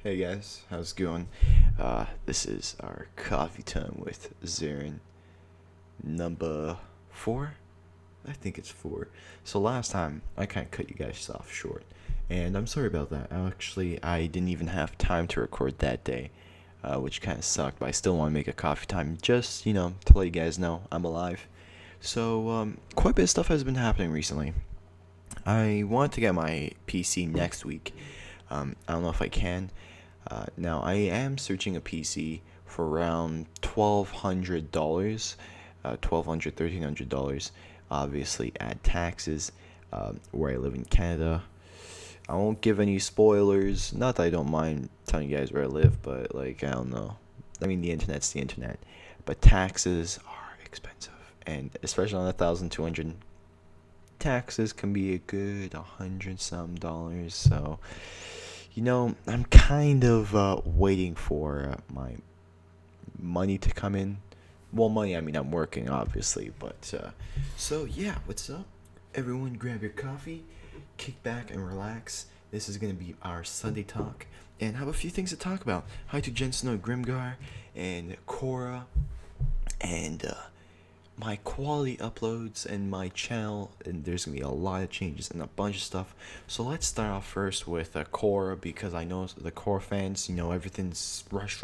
Hey guys, how's it going? This is our coffee time with Zeren, number 4? I think it's 4. So last time, I kind of cut you guys off short, and I'm sorry about that. Actually, I didn't even have time to record that day, which kind of sucked, but I still want to make a coffee time just, to let you guys know I'm alive. So, quite a bit of stuff has been happening recently. I want to get my PC next week. I don't know if I can. Now, I am searching a PC for around $1,200, $1,200, $1,300. Obviously, add taxes. Where I live in Canada. I won't give any spoilers. Not that I don't mind telling you guys where I live, but like I don't know. I mean, the internet's the internet, but taxes are expensive, and especially on 1,200, taxes can be a good 100 some dollars. So I'm kind of waiting for my money to come in. Well, money, I mean, I'm working, obviously, but, so, yeah, what's up? Everyone grab your coffee, kick back and relax. This is going to be our Sunday talk, and I have a few things to talk about. Hi to Jen Snow, Grimgar, and Cora, and, my quality uploads and my channel, and there's gonna be a lot of changes and a bunch of stuff. So let's start off first with Korra, because I know the Korra fans, everything's rush,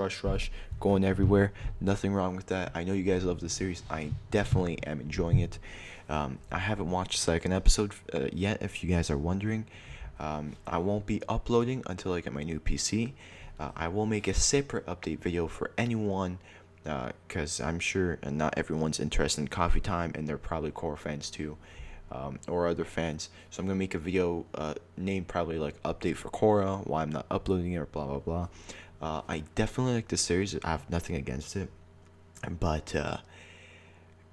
going everywhere. Nothing wrong with that. I know you guys love the series. I definitely am enjoying it. I haven't watched the second episode yet, if you guys are wondering. I won't be uploading until I get my new PC. I will make a separate update video for anyone, because I'm sure not everyone's interested in coffee time, and they're probably core fans too, or other fans. So I'm gonna make a video named probably like update for Korra, why I'm not uploading it, or blah blah blah. I definitely like the series. I have nothing against it, but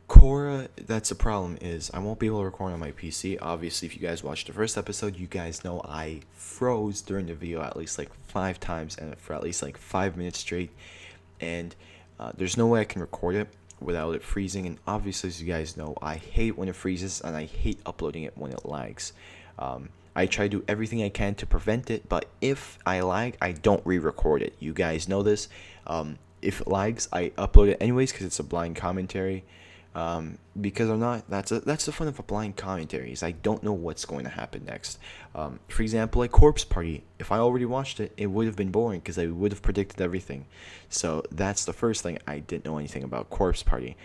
Korra, that's the problem, is I won't be able to record on my PC. Obviously, if you guys watched the first episode, you guys know I froze during the video at least like 5 times and for at least like 5 minutes straight, and there's no way I can record it without it freezing. And obviously, as you guys know, I hate when it freezes, and I hate uploading it when it lags. I try to do everything I can to prevent it, but if I lag, I don't re-record it. You guys know this. If it lags, I upload it anyways because it's a blind commentary. Because I'm not. That's the fun of a blind commentary, is I don't know what's going to happen next. For example, like Corpse Party. If I already watched it, it would have been boring because I would have predicted everything. So that's the first thing. I didn't know anything about Corpse Party.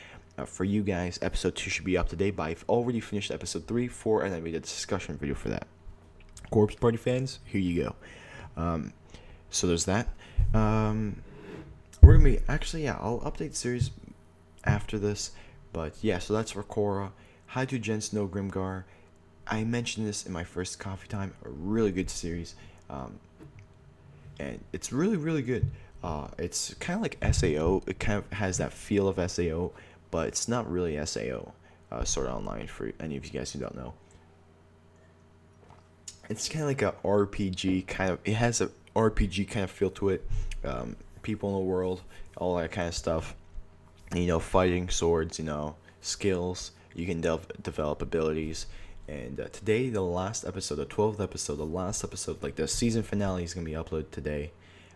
For you guys, episode 2 should be up to date, but I've already finished episode 3, 4, and I made a discussion video for that. Corpse Party fans, here you go. So there's that. We're gonna be I'll update the series after this. But yeah, so that's for Korra. Hi to Jen Snow, Grimgar. I mentioned this in my first coffee time. A really good series, and it's really really good. It's kind of like SAO. It kind of has that feel of SAO, but it's not really SAO. Sort of online for any of you guys who don't know. It's kind of like a RPG kind of. It has a RPG kind of feel to it. People in the world, all that kind of stuff. Fighting, swords, skills. You can develop abilities. And today, the last episode, the 12th episode, the last episode, like the season finale, is going to be uploaded today.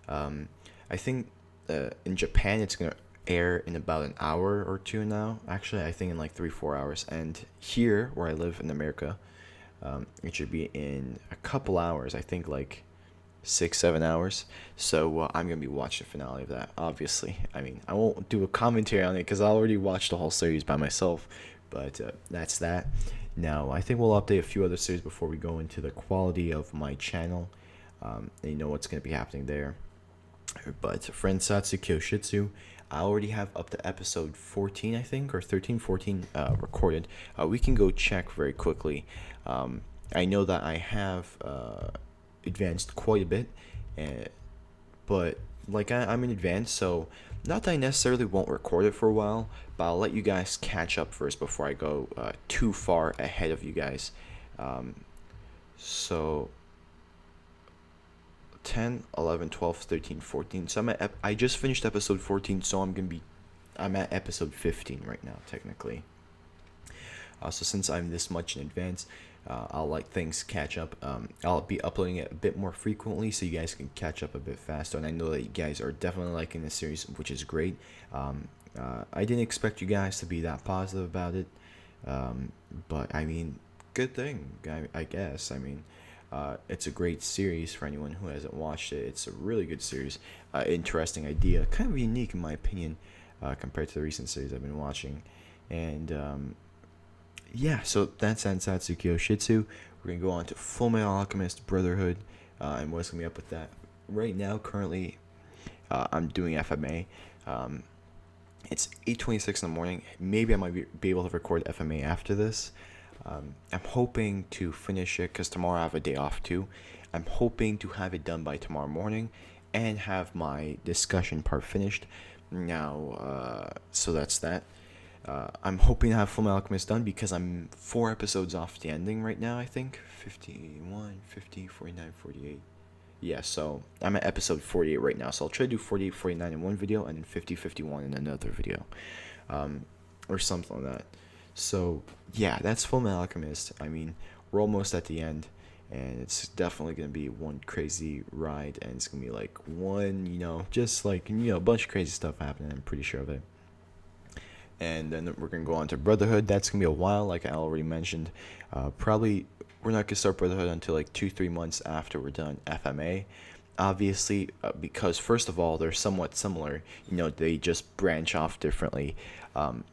I think in Japan, it's going to air in about an hour or two now. Actually, I think in like 3-4 hours. And here, where I live in America, it should be in a couple hours. I think like 6-7 hours. So I'm gonna be watching the finale of that. Obviously, I mean, I won't do a commentary on it because I already watched the whole series by myself. But that's that. Now I think we'll update a few other series before we go into the quality of my channel. And you know what's gonna be happening there. But friend Satsuki Shitsu, I already have up to episode 14, I think, or 13, 14 recorded. We can go check very quickly. I know that I have advanced quite a bit, but like I'm in advance, so not that I necessarily won't record it for a while, but I'll let you guys catch up first before I go too far ahead of you guys. So 10, 11, 12, 13, 14. So I just finished episode 14, so I'm at episode 15 right now technically. So since I'm this much in advance, I'll let things catch up. I'll be uploading it a bit more frequently so you guys can catch up a bit faster. And I know that you guys are definitely liking the series, which is great. I didn't expect you guys to be that positive about it, but I mean, good thing, I guess. I mean, it's a great series for anyone who hasn't watched it. It's a really good series. Interesting idea, kind of unique in my opinion, compared to the recent series I've been watching. And yeah, so that's Ansatsu Kyoshitsu. We're gonna go on to Full Metal Alchemist Brotherhood, and what's gonna be up with that. Right now, currently, I'm doing FMA. It's 8:26 in the morning. Maybe I might be able to record FMA after this. I'm hoping to finish it because tomorrow I have a day off too. I'm hoping to have it done by tomorrow morning and have my discussion part finished. Now, so that's that. I'm hoping to have Fullmetal Alchemist done because I'm 4 episodes off the ending right now, I think. 51, 50, 49, 48. Yeah, so I'm at episode 48 right now. So I'll try to do 48, 49 in one video and then 50, 51 in another video. Or something like that. So, yeah, that's Fullmetal Alchemist. I mean, we're almost at the end. And it's definitely going to be one crazy ride. And it's going to be like one, just like, a bunch of crazy stuff happening. I'm pretty sure of it. And then we're going to go on to Brotherhood. That's going to be a while, like I already mentioned. Probably, we're not going to start Brotherhood until like 2-3 months after we're done FMA. Obviously, because first of all, they're somewhat similar. They just branch off differently.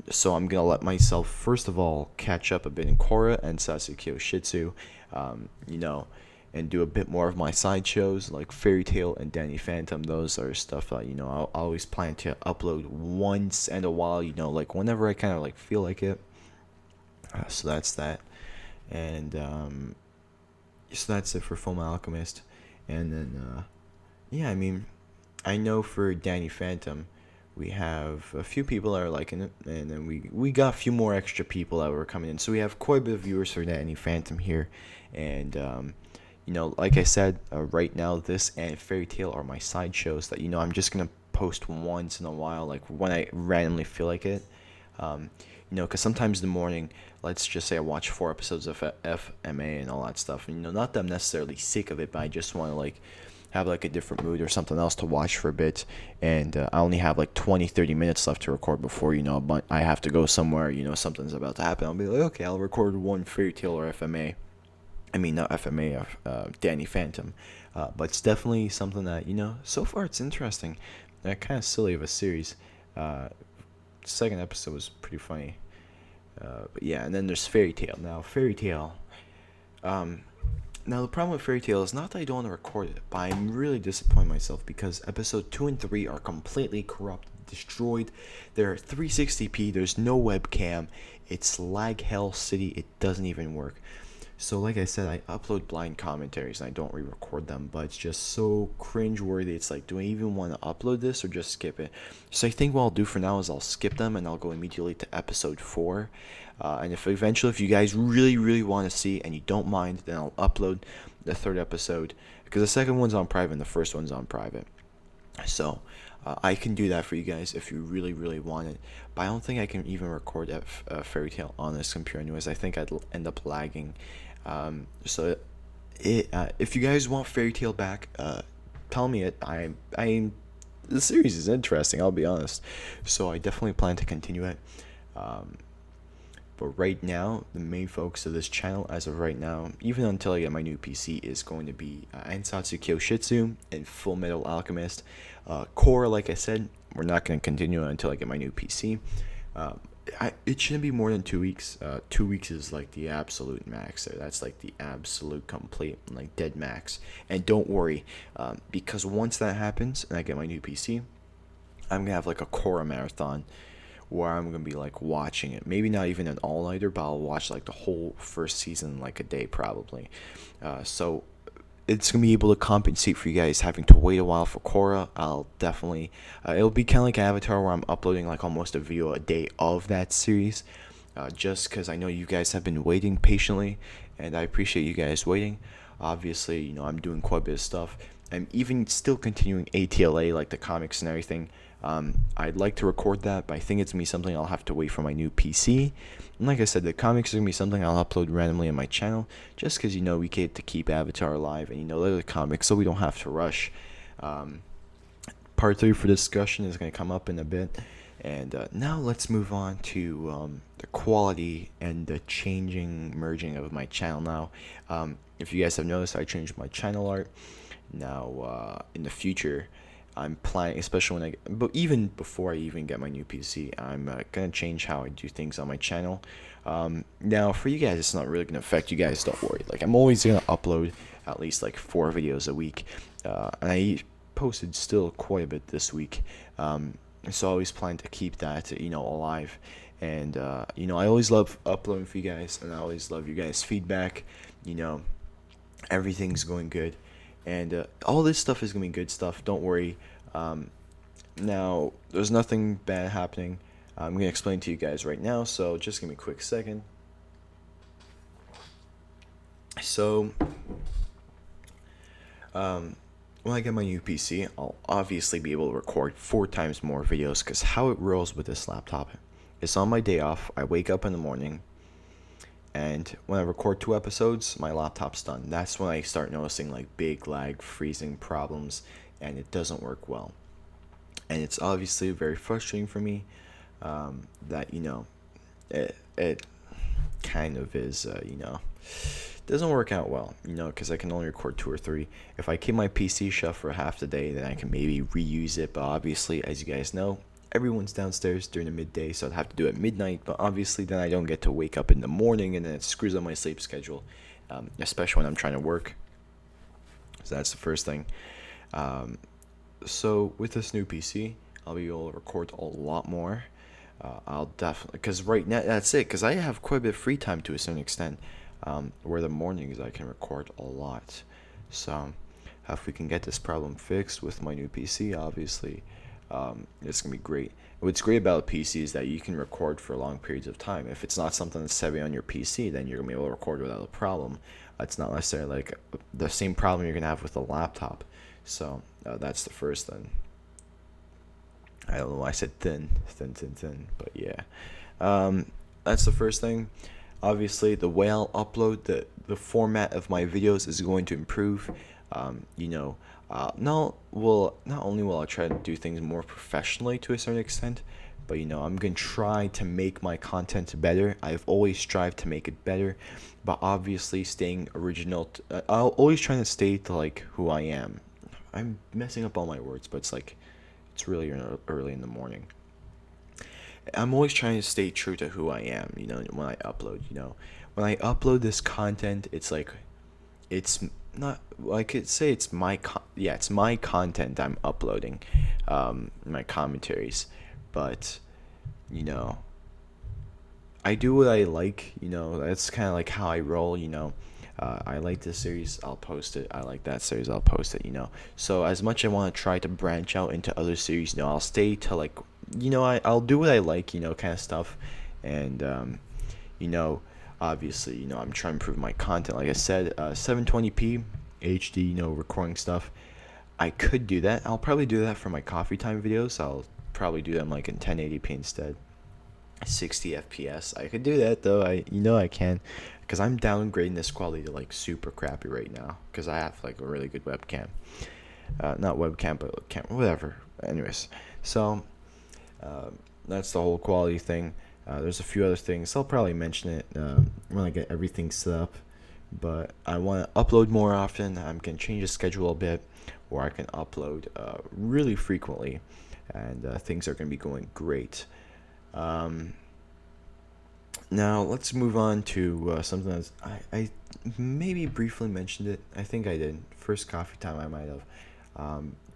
So I'm going to let myself, first of all, catch up a bit in Korra and Sasuke Shitsu. And do a bit more of my side shows like Fairy Tail and Danny Phantom. Those are stuff that I'll always plan to upload once in a while, like whenever I kind of like feel like it. So that's that. And so that's it for Fullmetal Alchemist. And then yeah, I mean, I know for Danny Phantom we have a few people that are liking it, and then we got a few more extra people that were coming in, so we have quite a bit of viewers for Danny Phantom here. And like I said, right now, this and Fairy Tail are my side shows that, I'm just going to post once in a while, like when I randomly feel like it. Because sometimes in the morning, let's just say I watch 4 episodes of FMA and all that stuff. And, not that I'm necessarily sick of it, but I just want to, like, have, like, a different mood or something else to watch for a bit. And I only have, like, 20-30 minutes left to record before, but I have to go somewhere, something's about to happen. I'll be like, okay, I'll record one Fairy Tail or FMA. I mean, not FMA, Danny Phantom. But it's definitely something that, so far it's interesting. Kind of silly of a series. Second episode was pretty funny. But yeah, and then there's Fairy Tail. Now, Fairy Tail. Now, the problem with Fairy Tail is not that I don't want to record it, but I'm really disappointed myself because episode 2 and 3 are completely corrupted, destroyed. They're 360p, there's no webcam. It's lag hell city, it doesn't even work. So like I said, I upload blind commentaries and I don't re-record them, but it's just so cringe-worthy. It's like, do I even want to upload this or just skip it? So I think what I'll do for now is I'll skip them and I'll go immediately to episode 4. And if you guys really, really want to see and you don't mind, then I'll upload the 3rd episode. Because the second one's on private and the first one's on private. So I can do that for you guys if you really, really want it. But I don't think I can even record Fairy Tail on this computer anyways. I think I'd end up lagging. If you guys want Fairy Tail back, tell me it. The series is interesting, I'll be honest. So I definitely plan to continue it. But right now, the main focus of this channel, as of right now, even until I get my new PC, is going to be Ansatsu Kyoshitsu and Full Metal Alchemist. Core, like I said, we're not going to continue until I get my new PC. It shouldn't be more than 2 weeks. 2 weeks is like the absolute max there. That's like the absolute complete, like dead max. And don't worry, because once that happens and I get my new PC, I'm gonna have like a Korra marathon where I'm gonna be like watching it. Maybe not even an all-nighter, but I'll watch like the whole first season like a day probably. So it's gonna be able to compensate for you guys having to wait a while for Korra. I'll definitely it'll be kind of like Avatar where I'm uploading like almost a video a day of that series, just because I know you guys have been waiting patiently and I appreciate you guys waiting. Obviously, I'm doing quite a bit of stuff. I'm even still continuing ATLA, like the comics and everything. I'd like to record that, but I think it's going to be something I'll have to wait for my new PC. And like I said, the comics are going to be something I'll upload randomly on my channel, just because, we get to keep Avatar alive, and, they're the comics, so we don't have to rush. Part 3 for discussion is going to come up in a bit. And now let's move on to the quality and the merging of my channel now. If you guys have noticed, I changed my channel art. Now, in the future, I'm planning, especially but even before I even get my new PC, I'm going to change how I do things on my channel. Now, for you guys, it's not really going to affect you guys, don't worry. Like, I'm always going to upload at least, 4 videos a week. And I posted still quite a bit this week. So I always plan to keep that, alive. And, I always love uploading for you guys, and I always love you guys' feedback. Everything's going good. And all this stuff is going to be good stuff, don't worry. Now, there's nothing bad happening. I'm going to explain to you guys right now, so just give me a quick second. So, when I get my new PC, I'll obviously be able to record 4 times more videos, because how it rolls with this laptop is on my day off, I wake up in the morning, and when I record 2 episodes, my laptop's done. That's when I start noticing big lag, freezing problems, and it doesn't work well. And it's obviously very frustrating for me that, it kind of is, doesn't work out well, because I can only record 2 or 3. If I keep my PC shut for half the day, then I can maybe reuse it. But obviously, as you guys know, everyone's downstairs during the midday, so I'd have to do it at midnight. But obviously, then I don't get to wake up in the morning, and then it screws up my sleep schedule, especially when I'm trying to work. So that's the first thing. So with this new PC, I'll be able to record a lot more. I'll definitely, because right now, that's it, because I have quite a bit of free time to a certain extent. Where the mornings I can record a lot. So if we can get this problem fixed with my new PC, obviously, it's gonna be great. What's great about a PC is that you can record for long periods of time. If it's not something that's heavy on your PC, then you're gonna be able to record without a problem. It's not necessarily the same problem you're gonna have with a laptop. So that's the first thing. I don't know why I said thin, but yeah. That's the first thing. Obviously, the way I'll upload the format of my videos is going to improve. Not only will I try to do things more professionally to a certain extent, but I'm gonna try to make my content better. I've always strived to make it better, but obviously staying original. I'll always try to stay to who I am. I'm messing up all my words, but it's really early in the morning. I'm always trying to stay true to who I am, when I upload, When I upload this content, it's not, I could say it's it's my content I'm uploading, my commentaries, but, I do what I like, that's kind of how I roll, I like this series, I'll post it. I like that series, I'll post it, So as much as I want to try to branch out into other series, I'll stay to I'll do what I like, kind of stuff. And, obviously, I'm trying to improve my content. Like I said, 720p HD, recording stuff. I could do that. I'll probably do that for my coffee time videos. I'll probably do them in 1080p instead. 60 FPS. I could do that though. I can, because I'm downgrading this quality to super crappy right now, because I have a really good webcam. Not webcam, but camera, whatever. Anyways, so that's the whole quality thing. There's a few other things. I'll probably mention it when I get everything set up. But I want to upload more often. I'm going to change the schedule a bit, where I can upload really frequently, and things are going to be going great. Now let's move on to something that's I maybe briefly mentioned it. I think I did. First coffee time I might have.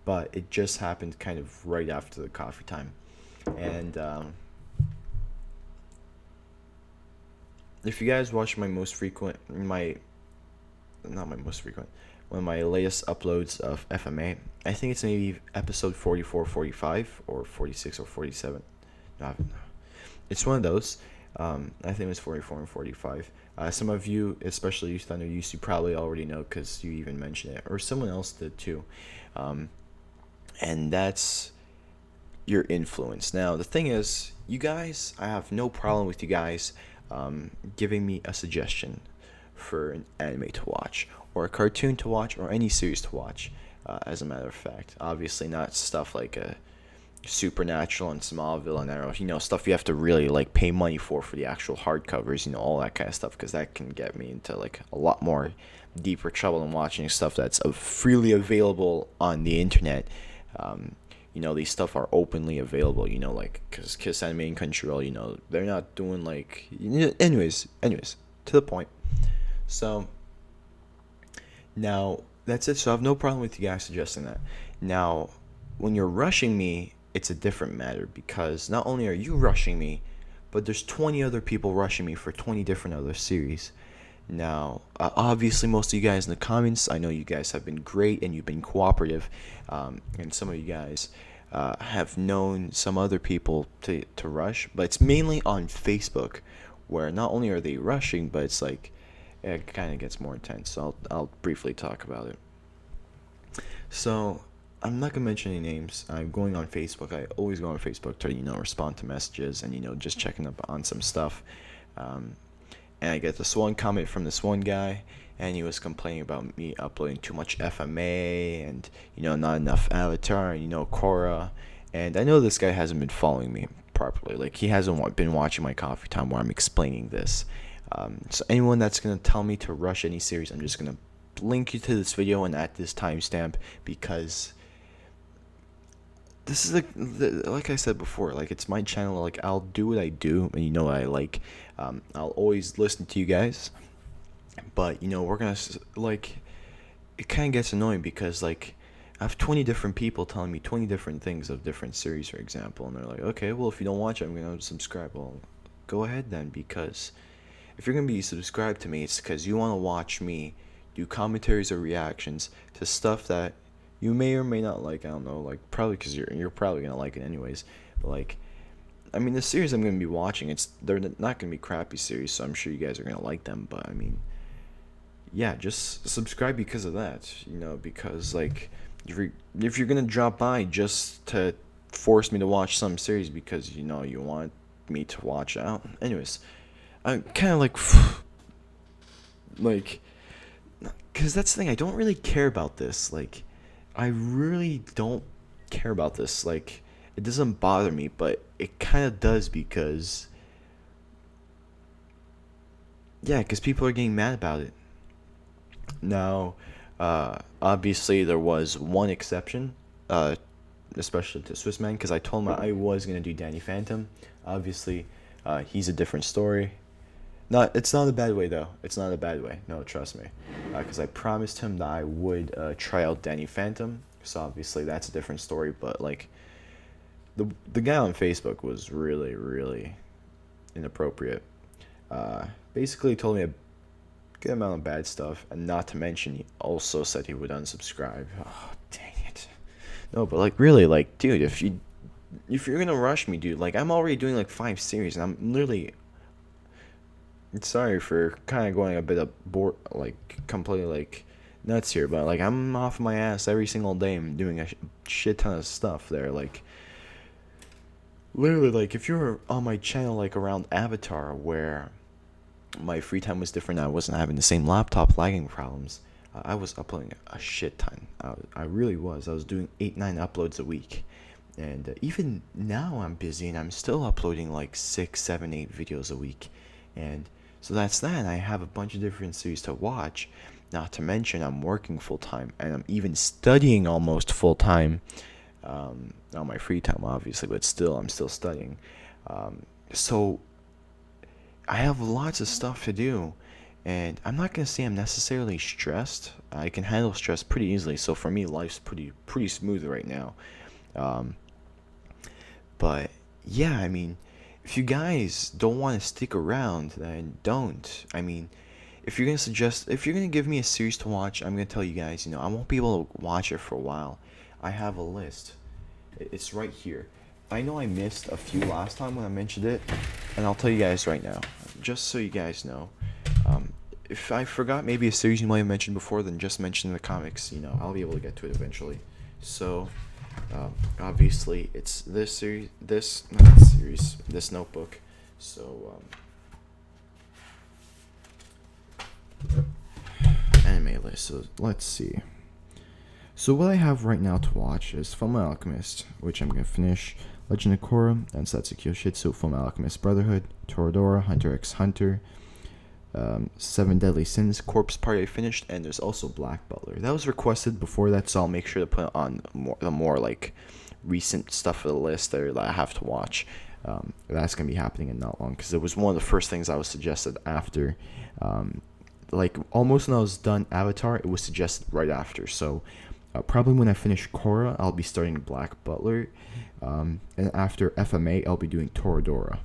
But it just happened kind of right after the coffee time. And if you guys watch my most frequent, one of my latest uploads of FMA, I think it's maybe episode 44, 45, or 46 or 47. No, it's one of those. I think it was 44 and 45. Some of you, especially you Thunder Use, you probably already know because you even mentioned it, or someone else did too. And that's, your influence. Now, the thing is, you guys, I have no problem with you guys giving me a suggestion for an anime to watch, or a cartoon to watch, or any series to watch. As a matter of fact, obviously not stuff like Supernatural and Smallville and Arrow, stuff you have to really like pay money for the actual hardcovers, all that kind of stuff, because that can get me into like a lot more deeper trouble than watching stuff that's freely available on the internet. These stuff are openly available, like, because Kiss Anime and Crunchyroll, they're not doing like, anyways, to the point. So, now, that's it. So I have no problem with you guys suggesting that. Now, when you're rushing me, it's a different matter, because not only are you rushing me, but there's 20 other people rushing me for 20 different other series. Now, obviously, most of you guys in the comments, I know you guys have been great and you've been cooperative, and some of you guys have known some other people to rush, but it's mainly on Facebook, where not only are they rushing, but it's like, it kind of gets more intense. So I'll briefly talk about it. So, I'm not gonna mention any names. I'm going on Facebook. I always go on Facebook to respond to messages and just checking up on some stuff. And I get this one comment from this one guy, and he was complaining about me uploading too much FMA and not enough Avatar and Korra. And I know this guy hasn't been following me properly. Like, he hasn't been watching my coffee time where I'm explaining this. So anyone that's gonna tell me to rush any series, I'm just gonna link you to this video and at this timestamp, because this is like I said before, like, it's my channel. Like, I'll do what I do, and what I like. I'll always listen to you guys, but we're gonna like, it kind of gets annoying because like I have 20 different people telling me 20 different things of different series, for example, and they're like, okay, well, if you don't watch it, I'm gonna unsubscribe. Well, go ahead then, because if you're gonna be subscribed to me, it's because you want to watch me do commentaries or reactions to stuff that you may or may not like. I don't know, like, probably because you're probably gonna like it anyways. But like, I mean, the series I'm gonna be watching, they're not gonna be crappy series, so I'm sure you guys are gonna like them. But I mean, yeah, just subscribe because of that. Because like, if you're gonna drop by just to force me to watch some series because you want me to watch out, anyways, I'm kind of like, because that's the thing. I don't really care about this. Like, I really don't care about this. Like, it doesn't bother me, but it kind of does, because people are getting mad about it. Now, obviously there was one exception, especially to Swissman, because I told him I was gonna do Danny Phantom. Obviously, he's a different story. It's not a bad way though. It's not a bad way. No, trust me. Because I promised him that I would try out Danny Phantom. So obviously that's a different story. But like, the guy on Facebook was really, really inappropriate. Basically told me a good amount of bad stuff, and not to mention he also said he would unsubscribe. Oh, dang it. No, but like, really, like, dude, if you're gonna rush me, dude, like, I'm already doing like 5 series, and I'm literally, sorry for kind of going a bit of like, completely like nuts here, but like, I'm off my ass every single day. I'm doing a shit ton of stuff there. Like, literally, like, if you were on my channel like around Avatar, where my free time was different, I wasn't having the same laptop lagging problems, I was uploading a shit ton. I really was. I was doing 8-9 uploads a week, and even now I'm busy and I'm still uploading like 6, 7, 8 videos a week. And so that's that. I have a bunch of different series to watch, not to mention I'm working full-time, and I'm even studying almost full-time, on my free time, obviously, but still, I'm still studying. So I have lots of stuff to do, and I'm not gonna say I'm necessarily stressed. I can handle stress pretty easily, so for me, life's pretty smooth right now. But yeah, I mean, if you guys don't want to stick around, then don't. I mean, if you're gonna give me a series to watch, I'm gonna tell you guys, I won't be able to watch it for a while. I have a list. It's right here. I know I missed a few last time when I mentioned it, and I'll tell you guys right now, just so you guys know. If I forgot maybe a series you might have mentioned before, then just mention in the comics. I'll be able to get to it eventually. So, Obviously, it's this series, this not series, this notebook. So anime list. So let's see. So what I have right now to watch is Fullmetal Alchemist, which I'm gonna finish. Legend of Korra, and Satsuki Yoshitsu, Fullmetal Alchemist Brotherhood, Toradora, Hunter x Hunter, Seven Deadly Sins, Corpse Party I finished, and there's also Black Butler. That was requested before that, so I'll make sure to put on the more like recent stuff of the list that I have to watch. That's gonna be happening in not long, because it was one of the first things I was suggested after. Like almost when I was done Avatar, it was suggested right after. So probably when I finish Korra, I'll be starting Black Butler, and after FMA, I'll be doing Toradora.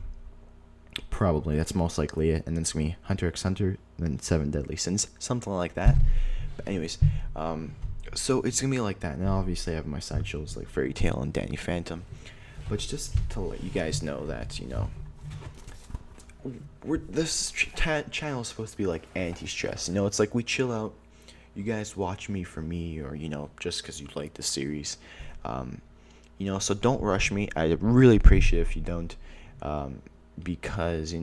Probably, that's most likely it. And then it's gonna be Hunter x Hunter, then Seven Deadly Sins, something like that. But anyways, so it's gonna be like that. Now, obviously, I have my side shows like Fairy Tail and Danny Phantom, but just to let you guys know that this channel is supposed to be like anti-stress. It's like we chill out. You guys watch me for me, or just because you like the series. So don't rush me. I really appreciate it if you don't. Because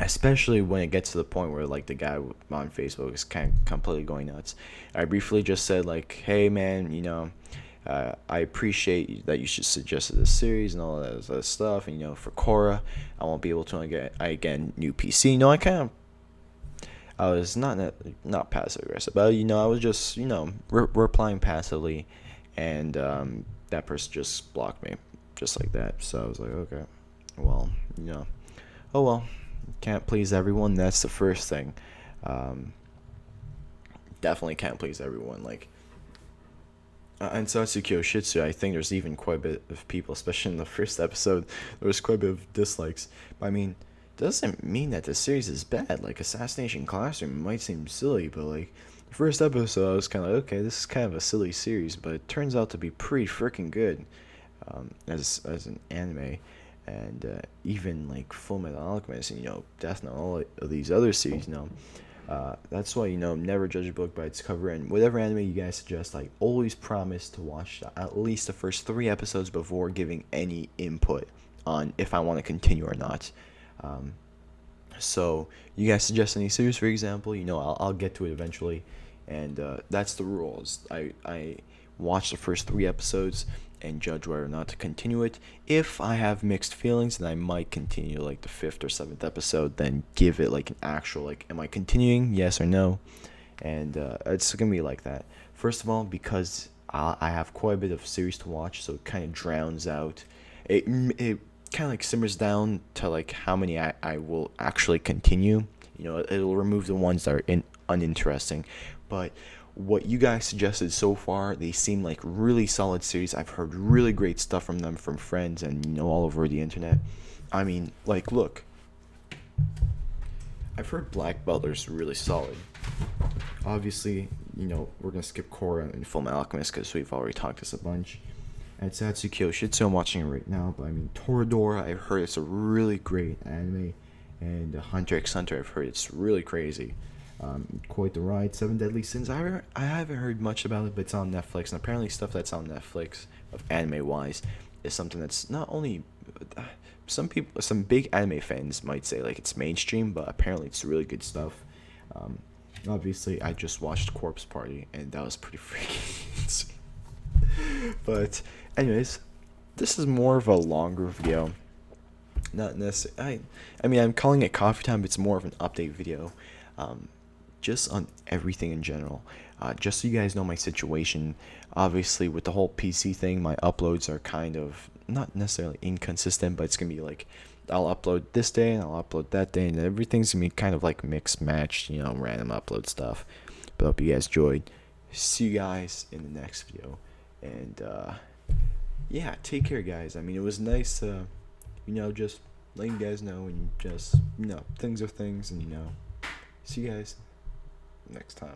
especially when it gets to the point where like the guy on Facebook is kind of completely going nuts. I briefly just said like, hey man, I appreciate that you should suggest this series and all that other stuff, and for Korra I won't be able to get new PC. I was not passive aggressive, but I was just replying passively, and that person just blocked me just like that. So I was like, okay, well, oh well, can't please everyone. That's the first thing. Definitely can't please everyone. Like, and Satsuki Yoshitsu, I think there's even quite a bit of people, especially in the first episode, there was quite a bit of dislikes. But I mean, doesn't mean that the series is bad. Like, Assassination Classroom might seem silly, but like the first episode, I was kind of like, okay, this is kind of a silly series, but it turns out to be pretty freaking good, as an anime. And even like Fullmetal Alchemist and Death Note, all of these other series, that's why never judge a book by its cover. And whatever anime you guys suggest, I always promise to watch at least the first 3 episodes before giving any input on if I want to continue or not. So you guys suggest any series, for example, I'll get to it eventually, and that's the rules. I watch the first 3 episodes and judge whether or not to continue it. If I have mixed feelings, then I might continue like the 5th or 7th episode, then give it like an actual, like, am I continuing, yes or no? And it's gonna be like that. First of all, because I have quite a bit of series to watch, so it kind of drowns out. It kind of like simmers down to like how many I will actually continue. It'll remove the ones that are uninteresting. But what you guys suggested so far, they seem like really solid series. I've heard really great stuff from them, from friends, and all over the internet. I mean, like, look, I've heard Black Butler's really solid. Obviously, we're gonna skip Korra and Fullmetal Alchemist because we've already talked this a bunch. And Satsuki Yoshitsu, I'm watching it right now, but I mean, Toradora, I've heard it's a really great anime, and Hunter x Hunter, I've heard it's really crazy. Quite the ride. Seven Deadly Sins, I haven't heard much about it, but it's on Netflix, and apparently stuff that's on Netflix of anime wise is something that's not only some big anime fans might say like it's mainstream, but apparently it's really good stuff. Obviously I just watched Corpse Party, and that was pretty freaking insane. But anyways, this is more of a longer video, not necessarily, I mean, I'm calling it coffee time, but it's more of an update video, just on everything in general, just so you guys know my situation. Obviously with the whole PC thing, my uploads are kind of not necessarily inconsistent, but it's gonna be like I'll upload this day and I'll upload that day, and everything's gonna be kind of like mixed matched, random upload stuff. But I hope you guys enjoyed. See you guys in the next video, and yeah, take care, guys. I mean, it was nice to just letting you guys know, and just things are things, and see you guys next time.